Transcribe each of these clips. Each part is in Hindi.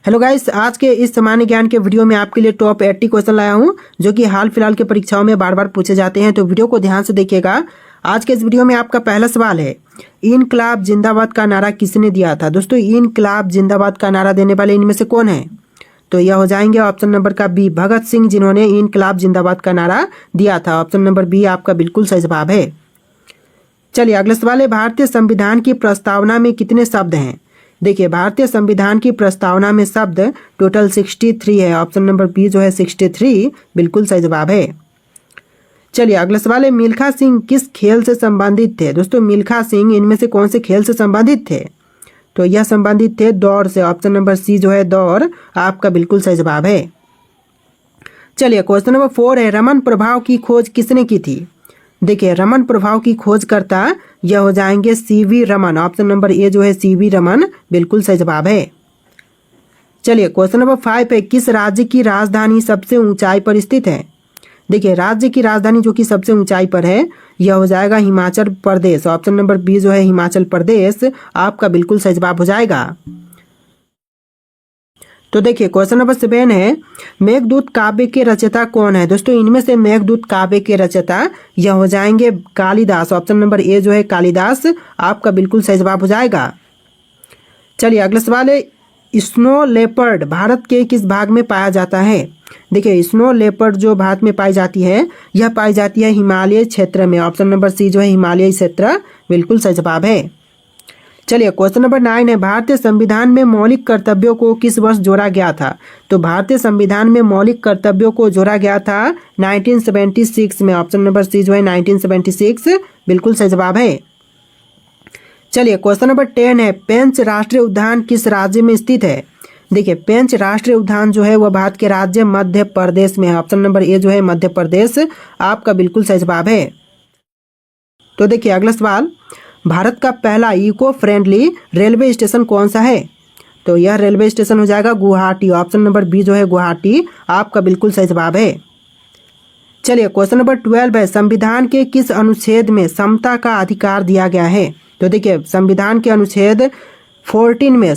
हेलो गाइस, आज के इस सामान्य ज्ञान के वीडियो में आपके लिए टॉप 80 क्वेश्चन लाया हूं जो कि हाल फिलहाल के परीक्षाओं में बार बार पूछे जाते हैं। तो वीडियो को ध्यान से देखिएगा। आज के इस वीडियो में आपका पहला सवाल है, इनकलाब जिंदाबाद का नारा किसने दिया था। दोस्तों, इनकलाब जिंदाबाद का नारा देने वाले इनमें से कौन है? तो यह हो जाएंगे ऑप्शन नंबर का बी, भगत सिंह, जिन्होंने इनकलाब जिंदाबाद का नारा दिया था। ऑप्शन नंबर बी आपका बिल्कुल सही जवाब है। चलिए अगला सवाल है, भारतीय संविधान की प्रस्तावना में कितने शब्द हैं? देखिए, भारतीय संविधान की प्रस्तावना में शब्द टोटल 63 है। ऑप्शन नंबर बी जो है 63 बिल्कुल सही जवाब है। चलिए अगला सवाल है, मिल्खा सिंह किस खेल से संबंधित थे? दोस्तों, मिल्खा सिंह इनमें से कौन से खेल से संबंधित थे? तो यह संबंधित थे दौड़ से। ऑप्शन नंबर सी जो है दौड़ आपका बिल्कुल सही जवाब है। चलिए क्वेश्चन नंबर 4 है, रमन प्रभाव की खोज किसने की थी? देखिए, रमन प्रभाव की खोजकर्ता यह हो जाएंगे CV Raman. Option number A जो है सीवी रमन बिल्कुल सही जवाब है। चलिए क्वेश्चन नंबर 5 है, किस राज्य की राजधानी सबसे ऊंचाई पर स्थित है? देखिए, राज्य की राजधानी जो कि सबसे ऊंचाई पर है यह हो जाएगा Himachal Pradesh. Option number B जो है हिमाचल प्रदेश आपका बिल्कुल सही जवाब हो जाएगा। तो देखिए क्वेश्चन नंबर 7 है, मेघदूत काव्य के रचयिता कौन है? दोस्तों, इनमें से मेघदूत काव्य के रचयिता यह हो जाएंगे कालिदास। ऑप्शन नंबर ए जो है कालिदास आपका बिल्कुल सही जवाब हो जाएगा। चलिए अगला सवाल है, स्नो लेपर्ड भारत के किस भाग में पाया जाता है? देखिए, स्नो लेपर्ड जो भारत में पाई जाती है यह पाई जाती है हिमालय क्षेत्र में। ऑप्शन नंबर सी जो है हिमालय क्षेत्र बिल्कुल सही जवाब है। चलिए क्वेश्चन नंबर 9 है, भारतीय संविधान में मौलिक कर्तव्यों को किस वर्ष जोड़ा गया था? तो भारतीय संविधान में मौलिक कर्तव्यों को जोड़ा गया था 1976 में। ऑप्शन नंबर सी जो है 1976 बिल्कुल सही जवाब है। चलिए क्वेश्चन नंबर 10 है, पेंच राष्ट्रीय उद्यान किस राज्य में स्थित है? देखिए, पेंच राष्ट्रीय उद्यान जो है वह भारत के राज्य मध्य प्रदेश में है। ऑप्शन नंबर ए जो है मध्य प्रदेश आपका बिल्कुल सही जवाब है। तो देखिए अगला सवाल, भारत का पहला इको फ्रेंडली रेलवे स्टेशन कौन सा है? तो यह रेलवे स्टेशन हो जाएगा गुवाहाटी। ऑप्शन नंबर बी जो है गुवाहाटी आपका बिल्कुल सही जवाब है। चलिए क्वेश्चन नंबर 12 है, संविधान के किस अनुच्छेद में समता का अधिकार दिया गया है? तो देखिए, संविधान के अनुच्छेद 14 में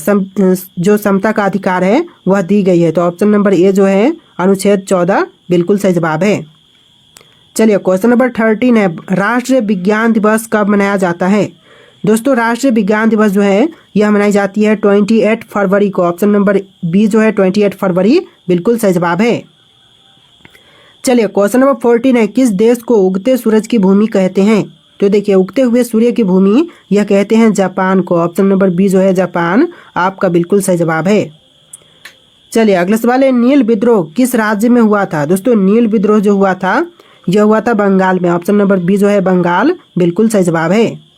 जो समता का अधिकार है वह दी गई है। तो ऑप्शन नंबर ए जो है अनुच्छेद 14 बिल्कुल सही जवाब है। चलिए क्वेश्चन नंबर 13 है, राष्ट्रीय विज्ञान दिवस कब मनाया जाता है? दोस्तों, राष्ट्रीय विज्ञान दिवस जो है यह मनाई जाती है 28 फरवरी को। ऑप्शन नंबर बी जो है 28 फरवरी बिल्कुल सही जवाब है। चलिए क्वेश्चन नंबर 14 है, किस देश को उगते सूरज की भूमि कहते हैं? तो देखिए, उगते हुए सूर्य की भूमि यह कहते हैं जापान को। ऑप्शन नंबर बी जो है जापान आपका बिल्कुल सही जवाब है। चलिए अगला सवाल है, नील विद्रोह किस राज्य में हुआ था? दोस्तों, नील विद्रोह जो हुआ था यह हुआ था बंगाल में। ऑप्शन नंबर बी जो है बंगाल बिल्कुल सही जवाब है।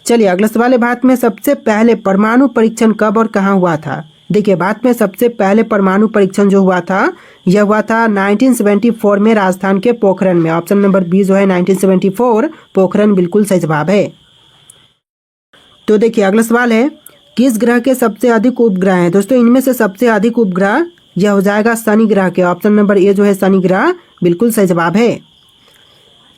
चलिए अगला सवाल है, भारत में सबसे पहले परमाणु परीक्षण कब और कहाँ हुआ था? देखिए, भारत में सबसे पहले परमाणु परीक्षण जो हुआ था यह हुआ था 1974 में राजस्थान के पोखरण में। ऑप्शन नंबर बी जो है 1974 पोखरण बिल्कुल सही जवाब है। तो देखिए अगला सवाल है, किस ग्रह के सबसे अधिक उपग्रह हैं? दोस्तों, इनमें से सबसे अधिक उपग्रह यह हो जाएगा शनि ग्रह के। ऑप्शन नंबर ए जो है शनि ग्रह बिल्कुल सही जवाब है।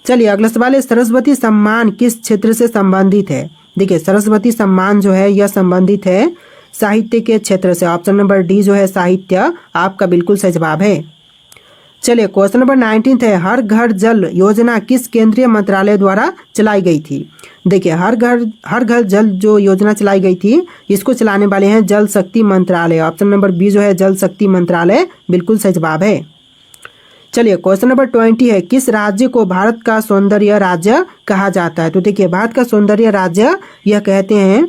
चलिए अगला सवाल है, सरस्वती सम्मान किस क्षेत्र से संबंधित है? देखिए, सरस्वती सम्मान जो है यह संबंधित है साहित्य के क्षेत्र से। ऑप्शन नंबर डी जो है साहित्य आपका बिल्कुल सही जवाब है। चलिए क्वेश्चन नंबर 19 है, हर घर जल योजना किस केंद्रीय मंत्रालय द्वारा चलाई गई थी? देखिए, हर घर जल जो योजना चलाई गई थी इसको चलाने वाले हैं जल शक्ति मंत्रालय। ऑप्शन नंबर बी जो है जल शक्ति मंत्रालय बिल्कुल सही जवाब है। चलिए क्वेश्चन नंबर 20 है, किस राज्य को भारत का सौंदर्य राज्य कहा जाता है? तो देखिए, भारत का सौंदर्य राज्य यह कहते हैं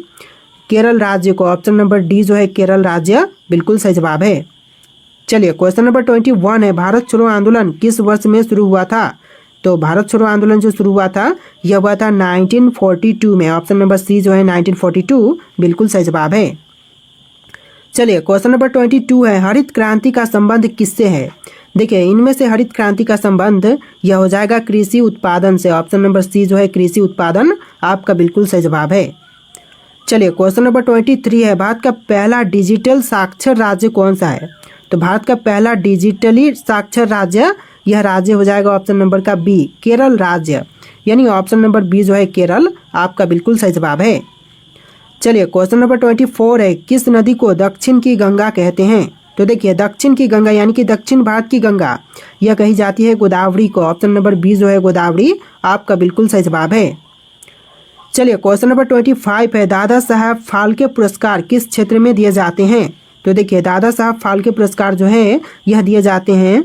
केरल राज्य को। ऑप्शन नंबर डी जो है केरल राज्य बिल्कुल सही जवाब है। चलिए क्वेश्चन नंबर 21 है, भारत छोड़ो आंदोलन किस वर्ष में शुरू हुआ था? तो भारत छोड़ो आंदोलन जो शुरू हुआ था यह हुआ था 1942 में। ऑप्शन नंबर सी जो है 1942 बिल्कुल सही जवाब है। चलिए क्वेश्चन नंबर 22 है, हरित क्रांति का संबंध किससे है? देखिए, इनमें से हरित क्रांति का संबंध यह हो जाएगा कृषि उत्पादन से। ऑप्शन नंबर सी जो है कृषि उत्पादन आपका बिल्कुल सही जवाब है। चलिए क्वेश्चन नंबर 23 है, भारत का पहला डिजिटल साक्षर राज्य कौन सा है? तो भारत का पहला डिजिटली साक्षर राज्य यह राज्य हो जाएगा ऑप्शन नंबर का बी केरल राज्य, यानी ऑप्शन नंबर बी जो है केरल आपका बिल्कुल सही जवाब है। चलिए क्वेश्चन नंबर 24 है, किस नदी को दक्षिण की गंगा कहते हैं? तो देखिए दक्षिण की गंगा यानी कि दक्षिण भारत की गंगा यह कही जाती है गोदावरी को। ऑप्शन नंबर बी जो है गोदावरी आपका बिल्कुल सही जवाब है। चलिए क्वेश्चन नंबर 25 है, दादा साहब फाल्के पुरस्कार किस क्षेत्र में दिए जाते हैं? तो देखिए दादा साहब फाल्के पुरस्कार जो है यह दिए जाते हैं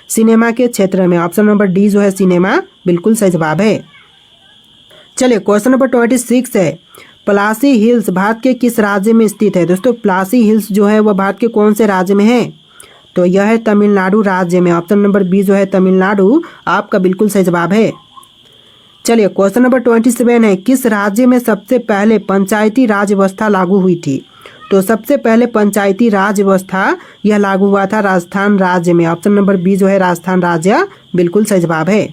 सिनेमा के क्षेत्र में। ऑप्शन नंबर डी जो है सिनेमा बिल्कुल सही जवाब है। चलिए क्वेश्चन नंबर 26 है, प्लासी हिल्स भारत के किस राज्य में स्थित है? दोस्तों प्लासी हिल्स जो है वह भारत के कौन से राज्य में है? तो यह है तमिलनाडु राज्य में। ऑप्शन नंबर बी जो है तमिलनाडु आपका बिल्कुल सही जवाब है। चलिए क्वेश्चन नंबर 27 है, किस राज्य में सबसे पहले पंचायती राज व्यवस्था लागू हुई थी? तो सबसे पहले पंचायती राज व्यवस्था यह लागू हुआ था राजस्थान राज्य में। ऑप्शन नंबर बी जो है राजस्थान राज्य बिल्कुल सही जवाब है।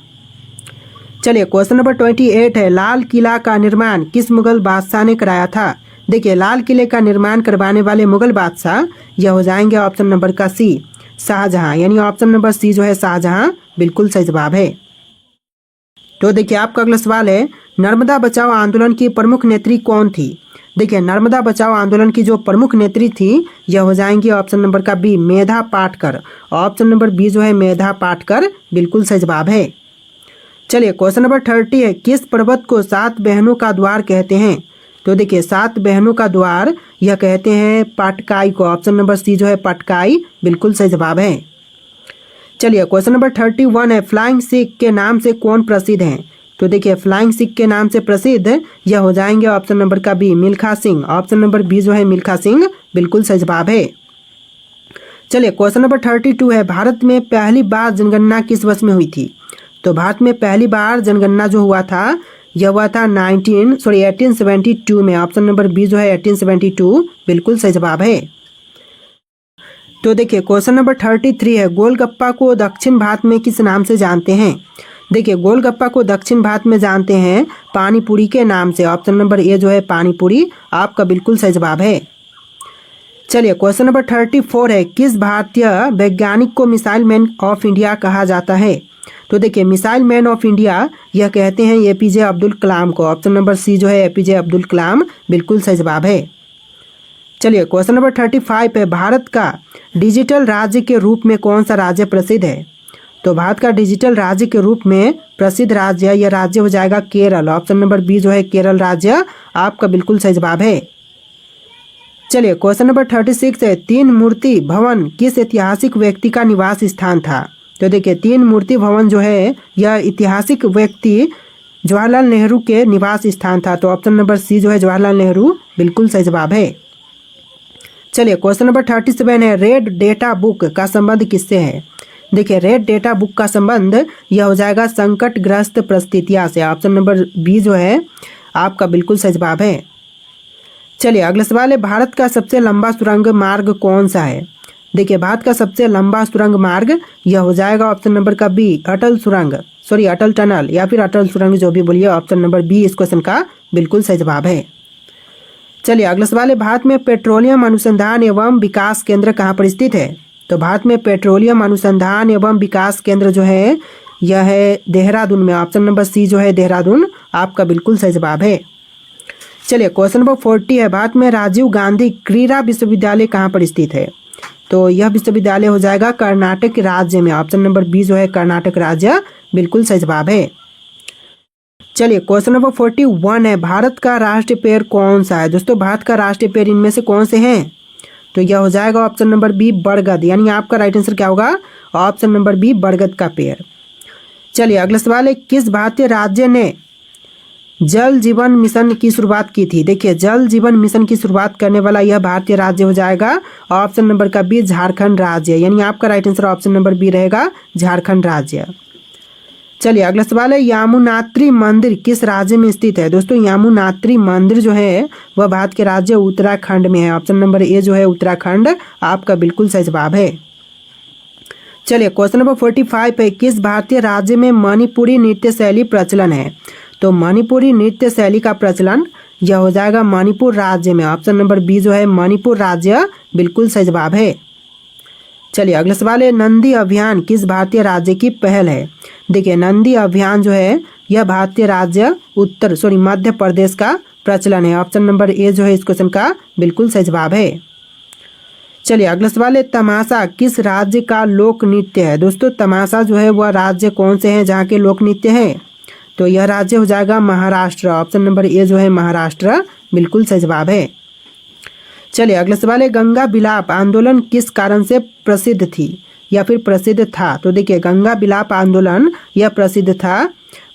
चलिए क्वेश्चन नंबर 28 है, लाल किला का निर्माण किस मुगल बादशाह ने कराया था? देखिए लाल किले का निर्माण करवाने वाले मुगल बादशाह यह हो जाएंगे ऑप्शन नंबर का सी शाहजहां, यानी ऑप्शन नंबर सी जो है शाहजहां बिल्कुल सही जवाब है। तो देखिए आपका अगला सवाल है, नर्मदा बचाओ आंदोलन की प्रमुख नेत्री कौन थी? देखिए नर्मदा बचाओ आंदोलन की जो प्रमुख नेत्री थी यह हो जाएंगी ऑप्शन नंबर का B Medha Patkar. Option number B जो है मेधा पाटकर बिल्कुल सही जवाब है। चलिए क्वेश्चन नंबर 30 है, किस पर्वत को 7 बहनों का द्वार कहते हैं? तो देखिए 7 बहनों का द्वार यह कहते हैं पटकाई को। ऑप्शन नंबर सी जो है पटकाई बिल्कुल सही जवाब है। चलिए क्वेश्चन नंबर 31 है, फ्लाइंग सिख के नाम से कौन प्रसिद्ध है? तो देखिए फ्लाइंग सिख के नाम से प्रसिद्ध यह हो जाएंगे ऑप्शन नंबर का B Milkha Singh. Option number B जो है मिल्खा सिंह बिल्कुल सही जवाब है। चलिए क्वेश्चन नंबर 32 है, भारत में पहली बार जनगणना किस वर्ष में हुई थी? तो भारत में पहली बार जनगणना जो हुआ था यह हुआ था 1872 में। ऑप्शन नंबर बी जो है 1872 बिल्कुल सही जवाब है। तो देखिए क्वेश्चन नंबर 33 है, गोलगप्पा को दक्षिण भारत में किस नाम से जानते हैं? देखिए गोलगप्पा को दक्षिण भारत में जानते हैं पानी पूरी के नाम से। ऑप्शन नंबर ए जो है पानी पूरी आपका बिल्कुल सही जवाब है। चलिए क्वेश्चन नंबर 34 है, किस भारतीय वैज्ञानिक को मिसाइल मैन ऑफ इंडिया कहा जाता है? तो देखिए मिसाइल मैन ऑफ इंडिया यह कहते हैं एपीजे अब्दुल कलाम को। ऑप्शन नंबर सी जो है एपीजे अब्दुल कलाम बिल्कुल सही जवाब है। चलिए क्वेश्चन नंबर 35 है, भारत का डिजिटल राज्य के रूप में कौन सा राज्य प्रसिद्ध है? तो भारत का डिजिटल राज्य के रूप में प्रसिद्ध राज्य यह राज्य हो जाएगा केरल। ऑप्शन नंबर बी जो है केरल राज्य आपका बिल्कुल सही जवाब है। चलिए क्वेश्चन नंबर 36 है, 3 मूर्ति भवन किस ऐतिहासिक व्यक्ति का निवास स्थान था? तो देखिए 3 मूर्ति भवन जो है यह ऐतिहासिक व्यक्ति जवाहरलाल नेहरू के निवास स्थान था। तो ऑप्शन नंबर सी जो है जवाहरलाल नेहरू बिल्कुल सही जवाब है। चलिए क्वेश्चन नंबर 37 है, रेड डेटा बुक का संबंध किससे है? देखिए रेड डेटा बुक का संबंध यह हो जाएगा संकटग्रस्त परिस्थितियां से। ऑप्शन नंबर बी जो है आपका बिल्कुल सही जवाब है। चलिए अगला सवाल है, भारत का सबसे लंबा सुरंग मार्ग कौन सा है? देखिए भारत का सबसे लंबा सुरंग मार्ग यह हो जाएगा ऑप्शन नंबर का बी अटल सुरंग, अटल टनल या फिर अटल सुरंग जो भी बोलिए। ऑप्शन नंबर बी इस क्वेश्चन का बिल्कुल सही जवाब है। चलिए अगला सवाल है, भारत में पेट्रोलियम अनुसंधान एवं विकास केंद्र कहाँ पर स्थित है? तो भारत में पेट्रोलियम अनुसंधान एवं विकास केंद्र जो है यह है देहरादून में। ऑप्शन नंबर सी जो है देहरादून आपका बिल्कुल सही जवाब है। चलिए क्वेश्चन नंबर 40 है, भारत में राजीव गांधी क्रीड़ा विश्वविद्यालय कहाँ पर स्थित है? तो यह विश्वविद्यालय हो जाएगा कर्नाटक राज्य में। ऑप्शन नंबर बी जो है कर्नाटक राज्य बिल्कुल सही जवाब है। चलिए क्वेश्चन नंबर 41 है, भारत का राष्ट्रीय पेड़ कौन सा है? दोस्तों भारत का राष्ट्रीय पेड़ इनमें से कौन से हैं? तो यह हो जाएगा ऑप्शन नंबर बी बरगद, यानी आपका राइट आंसर क्या होगा? ऑप्शन नंबर बी बरगद का पेड़। चलिए अगला सवाल है, किस भारतीय राज्य ने जल जीवन मिशन की शुरुआत की थी? देखिए जल जीवन मिशन की शुरुआत करने वाला यह भारतीय राज्य हो जाएगा ऑप्शन नंबर का बी झारखंड राज्य, यानी आपका right answer option number B रहेगा झारखंड राज्य। चलिए अगला सवाल है, यामुनात्री मंदिर किस राज्य में स्थित है? दोस्तों यामुनात्री मंदिर जो है वह भारत के राज्य उत्तराखंड में है। ऑप्शन नंबर ए जो है उत्तराखंड आपका बिल्कुल सही जवाब है। चलिए क्वेश्चन नंबर 45 है, किस भारतीय राज्य में मणिपुरी नृत्य शैली प्रचलन है? तो मणिपुरी नृत्य शैली का प्रचलन यह हो जाएगा मणिपुर राज्य में। ऑप्शन नंबर बी जो है मणिपुर राज्य बिल्कुल सही जवाब है। चलिए अगला सवाल है, नंदी अभियान किस भारतीय राज्य की पहल है? देखिए नंदी अभियान जो है यह भारतीय राज्य मध्य प्रदेश का प्रचलन है। ऑप्शन नंबर ए जो है इस क्वेश्चन का बिल्कुल सही जवाब है। चलिए अगला सवाल है, तमाशा किस राज्य का लोक नृत्य है। दोस्तों तमाशा जो है वह राज्य कौन से हैं जहाँ के लोक नृत्य है, तो यह राज्य हो जाएगा महाराष्ट्र। ऑप्शन नंबर ए जो है महाराष्ट्र बिल्कुल सही जवाब है। चलिए अगला सवाल है, गंगा बिलाप आंदोलन किस कारण से प्रसिद्ध थी या फिर प्रसिद्ध था। तो देखिए गंगा बिलाप आंदोलन यह प्रसिद्ध था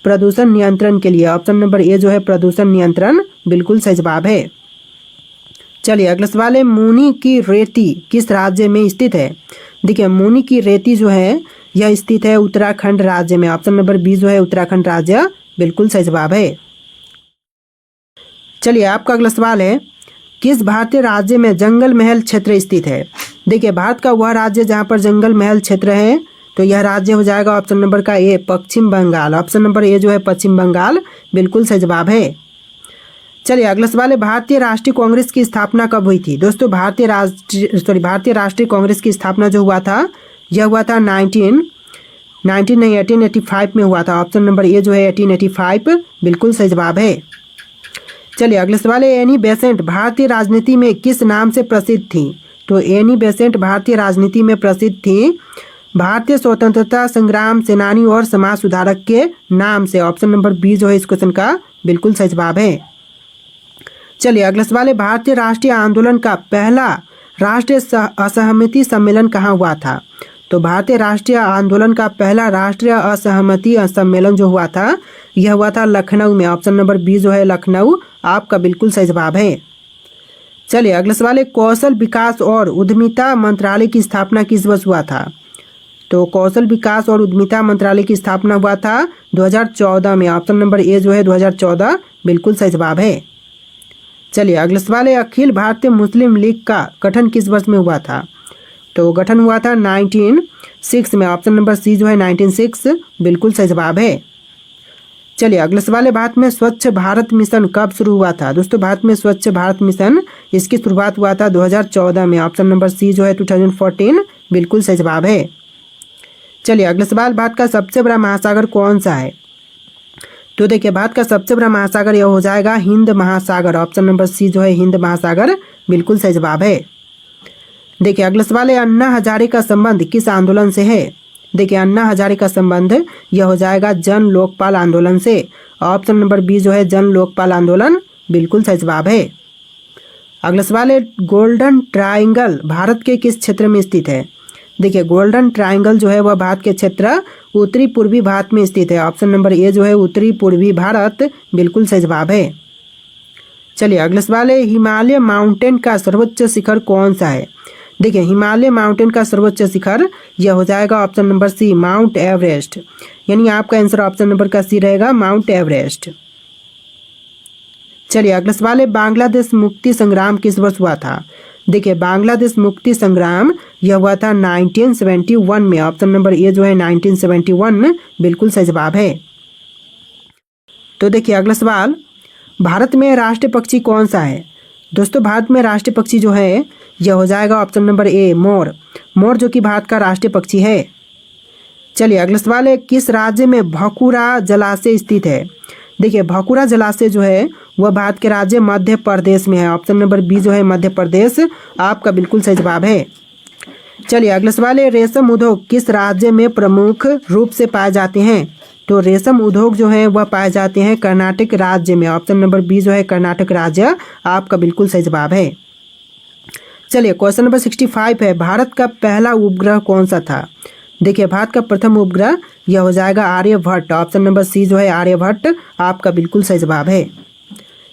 प्रदूषण नियंत्रण के लिए। ऑप्शन नंबर ए जो है प्रदूषण नियंत्रण बिल्कुल सही जवाब है। चलिए अगला सवाल है, मुनि की रेती किस राज्य में स्थित है। देखिए मुनि की रेती जो है यह स्थित है उत्तराखंड राज्य में। ऑप्शन नंबर बी जो है उत्तराखंड राज्य बिल्कुल सही जवाब है। चलिए आपका अगला सवाल है, किस भारतीय राज्य में जंगल महल क्षेत्र स्थित है। देखिए भारत का वह राज्य जहाँ पर जंगल महल क्षेत्र है, तो यह राज्य हो जाएगा ऑप्शन नंबर का ए पश्चिम बंगाल। ऑप्शन नंबर ए जो है पश्चिम बंगाल बिल्कुल सही जवाब है। चलिए अगला सवाल है, भारतीय राष्ट्रीय कांग्रेस की स्थापना कब हुई थी। दोस्तों भारतीय राष्ट्रीय कांग्रेस की स्थापना जो हुआ था यह हुआ था 1885 में हुआ था। ऑप्शन नंबर ए जो है 1885 बिल्कुल सही जवाब है। चलिए अगला सवाल है, एनी बेसेंट भारतीय राजनीति में किस नाम से प्रसिद्ध थी। तो एनी बेसेंट भारतीय राजनीति में प्रसिद्ध थी भारतीय स्वतंत्रता संग्राम सेनानी और समाज सुधारक के नाम से। ऑप्शन नंबर बी जो है इस क्वेश्चन का बिल्कुल सही जवाब है। चलिए अगला सवाल है, भारतीय राष्ट्रीय आंदोलन का पहला राष्ट्रीय असहमति सम्मेलन कहाँ हुआ था। तो भारतीय राष्ट्रीय आंदोलन का पहला राष्ट्रीय असहमति सम्मेलन जो हुआ था यह हुआ था लखनऊ में। ऑप्शन नंबर बी जो है लखनऊ आपका बिल्कुल सही जवाब है। चलिए अगला सवाल है, कौशल विकास और उद्यमिता मंत्रालय की स्थापना किस वर्ष हुआ था। तो कौशल विकास और उद्यमिता मंत्रालय की स्थापना हुआ था 2014 में। ऑप्शन नंबर ए जो है 2014 बिल्कुल सही जवाब है। चलिए अगला सवाल है, अखिल भारतीय मुस्लिम लीग का गठन किस वर्ष में हुआ था। तो गठन हुआ था 1906 में। ऑप्शन नंबर सी जो है 1906 बिल्कुल सही जवाब है। चलिए अगला सवाल है, भारत में स्वच्छ भारत मिशन कब शुरू हुआ था। दोस्तों भारत में स्वच्छ भारत मिशन इसकी शुरुआत हुआ था 2014 में। ऑप्शन नंबर सी जो है 2014 बिल्कुल सही जवाब है। चलिए अगला सवाल, भारत का सबसे बड़ा महासागर कौन सा है। तो देखिए भारत का सबसे बड़ा महासागर यह हो जाएगा हिंद महासागर। ऑप्शन नंबर सी जो है हिंद महासागर बिल्कुल सही जवाब है। देखिए अगला सवाल है, अन्ना हजारे का संबंध किस आंदोलन से है। देखिए अन्ना हजारे का संबंध यह हो जाएगा जन लोकपाल आंदोलन से। ऑप्शन नंबर बी जो है जन लोकपाल आंदोलन बिल्कुल सही जवाब है। अगला सवाल है, गोल्डन ट्रायंगल भारत के किस क्षेत्र में स्थित है। देखिए गोल्डन ट्रायंगल जो है वह भारत के क्षेत्र उत्तरी पूर्वी भारत में स्थित है। ऑप्शन नंबर ए जो है उत्तरी पूर्वी भारत बिल्कुल सही जवाब है। चलिए अगला सवाल है, हिमालय माउंटेन का सर्वोच्च शिखर कौन सा है। देखिए हिमालय माउंटेन का सर्वोच्च शिखर यह हो जाएगा option number C Mount Everest. यानी आपका आंसर ऑप्शन नंबर का सी रहेगा माउंट एवरेस्ट। चलिए अगला सवाल है, बांग्लादेश मुक्ति संग्राम किस वर्ष हुआ था। देखिए बांग्लादेश मुक्ति संग्राम यह हुआ था 1971 में। ऑप्शन नंबर ए जो है 1971 बिल्कुल सही जवाब है। तो देखिए अगला सवाल, भारत में राष्ट्रीय पक्षी कौन सा है। दोस्तों भारत में राष्ट्रीय पक्षी जो है यह हो जाएगा ऑप्शन नंबर ए मोर। मोर जो कि भारत का राष्ट्रीय पक्षी है। चलिए अगला सवाल है, किस राज्य में भकुरा जलाशय स्थित है। देखिए भकुरा जलाशय जो है वह भारत के राज्य मध्य प्रदेश में है। ऑप्शन नंबर बी जो है मध्य प्रदेश आपका बिल्कुल सही जवाब है। चलिए अगला सवाल है, रेशम उद्योग किस राज्य में प्रमुख रूप से पाए जाते हैं। तो रेशम उद्योग जो है वह पाए जाते हैं कर्नाटक राज्य में। ऑप्शन नंबर बी जो है कर्नाटक राज्य आपका बिल्कुल सही जवाब है। चलिए क्वेश्चन नंबर 65 है, भारत का पहला उपग्रह कौन सा था। देखिए भारत का प्रथम उपग्रह यह हो जाएगा आर्यभट्ट। ऑप्शन नंबर सी जो है आर्यभट्ट आपका बिल्कुल सही जवाब है।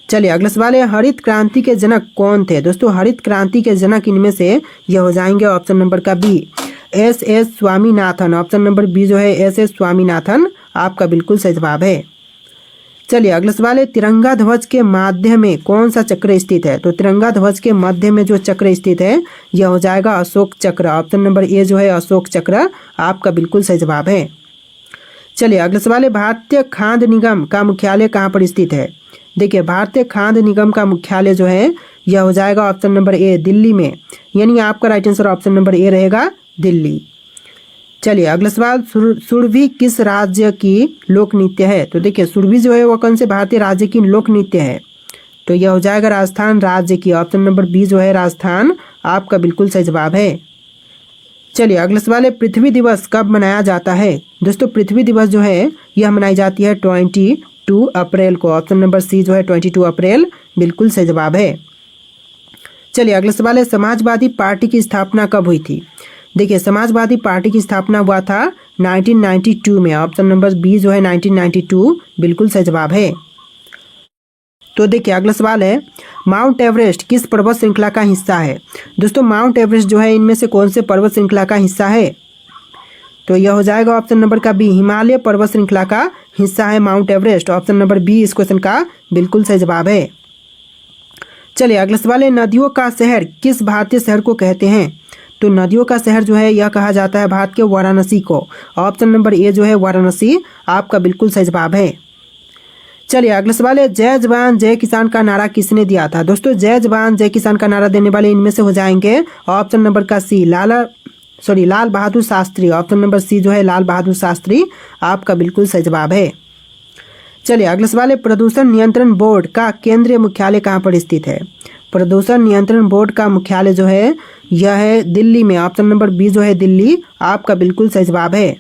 चलिए अगला सवाल है, हरित क्रांति के जनक कौन थे। दोस्तों हरित क्रांति के जनक इनमें से यह हो जाएंगे ऑप्शन नंबर का B S Swaminathan. Option number B जो है एस स्वामीनाथन आपका बिल्कुल सही जवाब है। चलिए अगला सवाल है, तिरंगा ध्वज के माध्य में कौन सा चक्र स्थित है। तो तिरंगा ध्वज के मध्य में जो चक्र स्थित है यह हो जाएगा अशोक चक्र। ऑप्शन नंबर ए जो है अशोक चक्र आपका बिल्कुल सही जवाब है। चलिए अगला सवाल है, भारतीय खाद्य निगम का मुख्यालय कहाँ पर स्थित है। देखिए भारतीय खाद्य निगम का मुख्यालय जो है यह हो जाएगा ऑप्शन नंबर ए दिल्ली में। यानी आपका right answer option number A रहेगा दिल्ली। चलिए अगला सवाल, सुरभि किस राज्य की लोक नृत्य है। तो देखिए सुरभि जो है वह कौन से भारतीय राज्य की लोक नृत्य है। तो यह हो जाएगा राजस्थान राज्य की। ऑप्शन नंबर बी जो है राजस्थान आपका बिल्कुल सही जवाब है। चलिए अगला सवाल है, पृथ्वी दिवस कब मनाया जाता है? दोस्तों पृथ्वी दिवस जो है यह मनाई जाती है 22 अप्रैल को। ऑप्शन नंबर सी जो है 22 अप्रैल बिल्कुल सही जवाब है। चलिए अगला सवाल है, समाजवादी पार्टी की स्थापना कब हुई थी? देखिए समाजवादी पार्टी की स्थापना हुआ था 1992 में। ऑप्शन नंबर बी जो है 1992 बिल्कुल सही जवाब है। तो देखिए अगला सवाल है, माउंट एवरेस्ट किस पर्वत श्रृंखला का हिस्सा है? दोस्तों माउंट एवरेस्ट जो है इनमें से कौन से पर्वत श्रृंखला का हिस्सा है? तो यह हो जाएगा ऑप्शन नंबर का बी, हिमालय पर्वत श्रृंखला का हिस्सा है Mount Everest. Option number B इस क्वेश्चन का बिल्कुल सही जवाब है। चलिए अगला सवाल है, नदियों का शहर किस भारतीय शहर को कहते हैं? तो नदियों का शहर जो है यह कहा जाता है भारत के वाराणसी को। ऑप्शन नंबर ए जो है वाराणसी आपका बिल्कुल सही जवाब है। चलिए अगला सवाल है, जय जवान जय किसान का नारा किसने दिया था? दोस्तों जय जवान जय किसान का नारा देने वाले इनमें से हो जाएंगे ऑप्शन नंबर का सी लाल बहादुर शास्त्री। ऑप्शन नंबर सी जो है लाल बहादुर शास्त्री आपका बिल्कुल सही जवाब है। चलिए अगला सवाल है, प्रदूषण नियंत्रण बोर्ड का केंद्रीय मुख्यालय कहाँ पर स्थित है? प्रदूषण नियंत्रण बोर्ड का मुख्यालय जो है यह है दिल्ली में। ऑप्शन नंबर बी जो है दिल्ली आपका बिल्कुल सही जवाब है।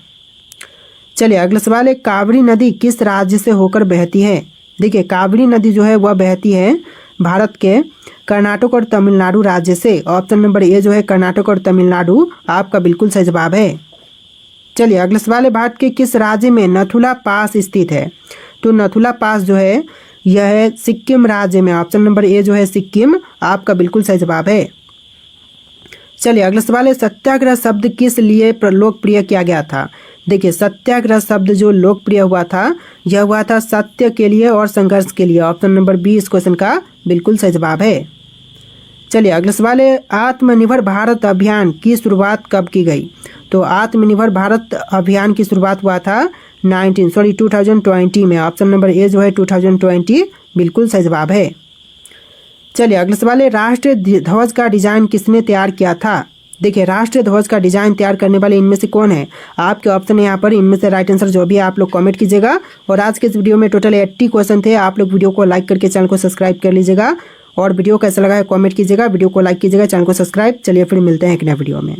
चलिए अगला सवाल है, कावेरी नदी किस राज्य से होकर बहती है? देखिए कावेरी नदी जो है वह बहती है भारत के कर्नाटक और तमिलनाडु राज्य से। ऑप्शन नंबर ए जो है कर्नाटक और तमिलनाडु आपका बिल्कुल सही जवाब है। चलिए अगला सवाल है, भारत के किस राज्य में नथुला पास स्थित है? तो नथुला पास जो है यह है सिक्किम राज्य में। ऑप्शन नंबर ए जो है सिक्किम आपका बिल्कुल सही जवाब है। चलिए अगला सवाल है, सत्याग्रह शब्द किस लिए लोकप्रिय किया गया था? देखिए सत्याग्रह शब्द जो लोकप्रिय हुआ था यह हुआ था सत्य के लिए और संघर्ष के लिए। ऑप्शन नंबर बी इस क्वेश्चन का बिल्कुल सही जवाब है। चलिए अगला सवाल है, आत्मनिर्भर भारत अभियान की शुरुआत कब की गई? तो आत्मनिर्भर भारत अभियान की शुरुआत हुआ था 2020 में। ऑप्शन नंबर ए जो है 2020 बिल्कुल सही जवाब है। चलिए अगला सवाल है, राष्ट्रीय ध्वज का डिजाइन किसने तैयार किया था? देखिए राष्ट्रीय ध्वज का डिजाइन तैयार करने वाले इनमें से कौन है? आपके ऑप्शन है यहाँ पर, इनमें से राइट आंसर जो भी है आप लोग कमेंट कीजिएगा। और आज के इस वीडियो में टोटल 80 क्वेश्चन थे। आप लोग वीडियो को लाइक करके चैनल को सब्सक्राइब कर लीजिएगा और वीडियो कैसा लगा है कमेंट कीजिएगा। वीडियो को लाइक कीजिएगा, चैनल को सब्सक्राइब। चलिए फिर मिलते हैं एक नए वीडियो में।